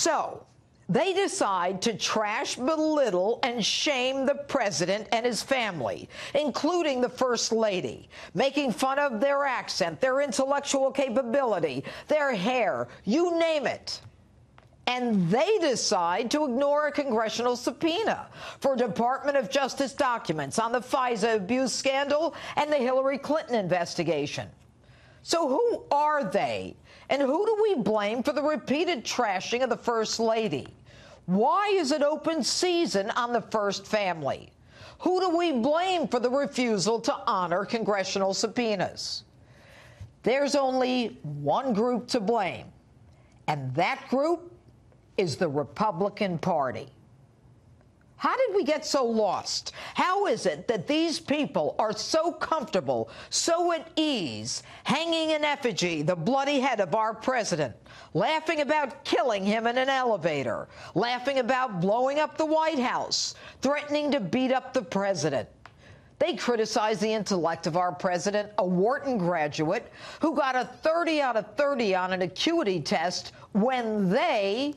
So they decide to trash, belittle, and shame the president and his family, including the First Lady, making fun of their accent, their intellectual capability, their hair, you name it. And they decide to ignore a congressional subpoena for Department of Justice documents on the FISA abuse scandal and the Hillary Clinton investigation. So who are they? And who do we blame for the repeated trashing of the First Lady? Why is it open season on the First Family? Who do we blame for the refusal to honor congressional subpoenas? There's only one group to blame, and that group is the Republican Party. How did we get so lost? How is it that these people are so comfortable, so at ease, hanging in effigy the bloody head of our president, laughing about killing him in an elevator, laughing about blowing up the White House, threatening to beat up the president? They criticize the intellect of our president, a Wharton graduate who got a 30 out of 30 on an acuity test when they,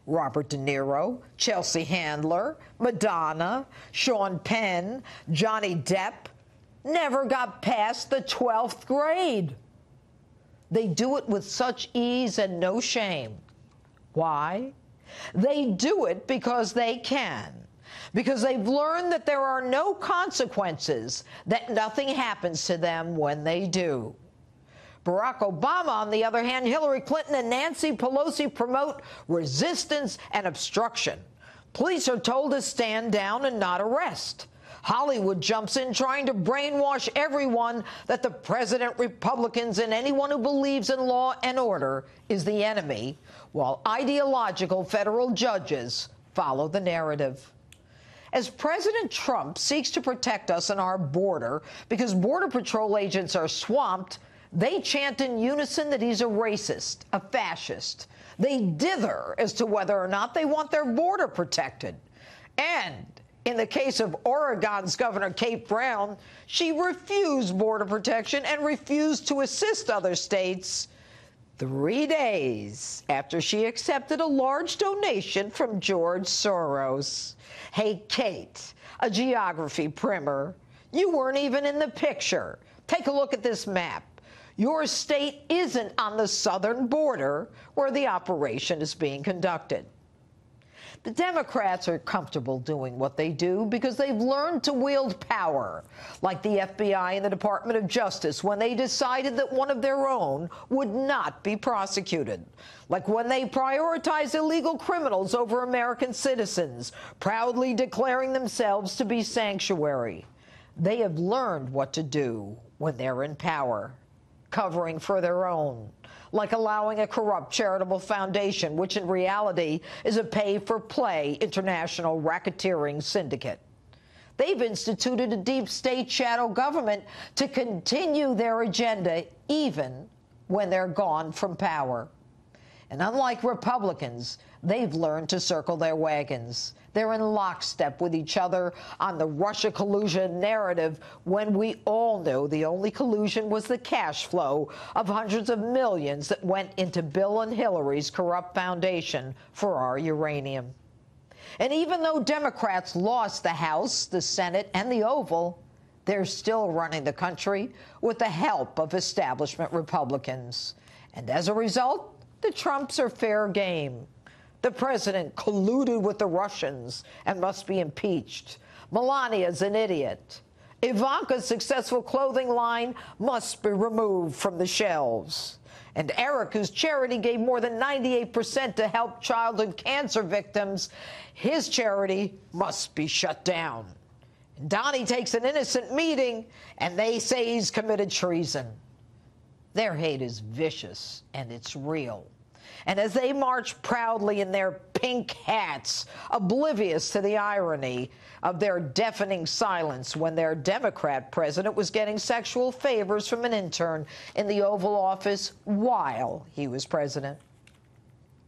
Robert De Niro, Chelsea Handler, Madonna, Sean Penn, Johnny Depp, never got past the 12th grade. They do it with such ease and no shame. Why? They do it because they can. Because they've learned that there are no consequences, that nothing happens to them when they do. Barack Obama, on the other hand, Hillary Clinton and Nancy Pelosi promote resistance and obstruction. Police are told to stand down and not arrest. Hollywood jumps in trying to brainwash everyone that the president, Republicans, and anyone who believes in law and order is the enemy, while ideological federal judges follow the narrative. As President Trump seeks to protect us on our border because Border Patrol agents are swamped, they chant in unison that he's a racist, a fascist. They dither as to whether or not they want their border protected. And in the case of Oregon's Governor Kate Brown, she refused border protection and refused to assist other states 3 days after she accepted a large donation from George Soros. Hey, Kate, a geography primer, you weren't even in the picture. Take a look at this map. Your state isn't on the southern border where the operation is being conducted. The Democrats are comfortable doing what they do because they've learned to wield power, like the FBI and the Department of Justice when they decided that one of their own would not be prosecuted, like when they prioritize illegal criminals over American citizens, proudly declaring themselves to be sanctuary. They have learned what to do when they're in power, covering for their own, like allowing a corrupt charitable foundation, which in reality is a pay-for-play international racketeering syndicate. They've instituted a deep state shadow government to continue their agenda even when they're gone from power. And unlike Republicans, they've learned to circle their wagons. They're in lockstep with each other on the Russia collusion narrative when we all know the only collusion was the cash flow of hundreds of millions that went into Bill and Hillary's corrupt foundation for our uranium. And even though Democrats lost the House, the Senate, and the Oval, they're still running the country with the help of establishment Republicans. And as a result, the Trumps are fair game. The president colluded with the Russians and must be impeached. Melania's an idiot. Ivanka's successful clothing line must be removed from the shelves. And Eric, whose charity gave more than 98% to help childhood cancer victims, his charity must be shut down. And Donnie takes an innocent meeting, and they say he's committed treason. Their hate is vicious, and it's real. And as they march proudly in their pink hats, oblivious to the irony of their deafening silence when their Democrat president was getting sexual favors from an intern in the Oval Office while he was president.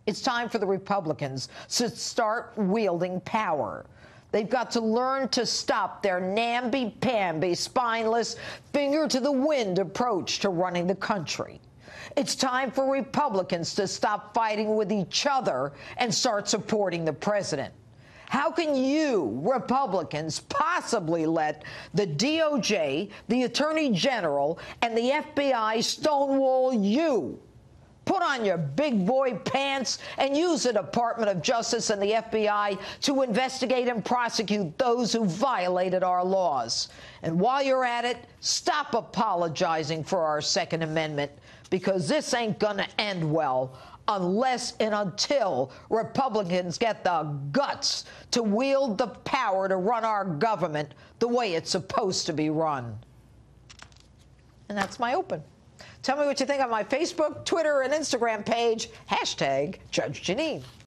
It's time for the Republicans to start wielding power. They've got to learn to stop their namby-pamby, spineless, finger-to-the-wind approach to running the country. It's time for Republicans to stop fighting with each other and start supporting the president. How can you, Republicans, possibly let the DOJ, the Attorney General, and the FBI stonewall you? Put on your big boy pants and use the Department of Justice and the FBI to investigate and prosecute those who violated our laws. And while you're at it, stop apologizing for our Second Amendment, because this ain't gonna end well unless and until Republicans get the guts to wield the power to run our government the way it's supposed to be run. And that's my open. Tell me what you think on my Facebook, Twitter, and Instagram page, #Judge Jeanine.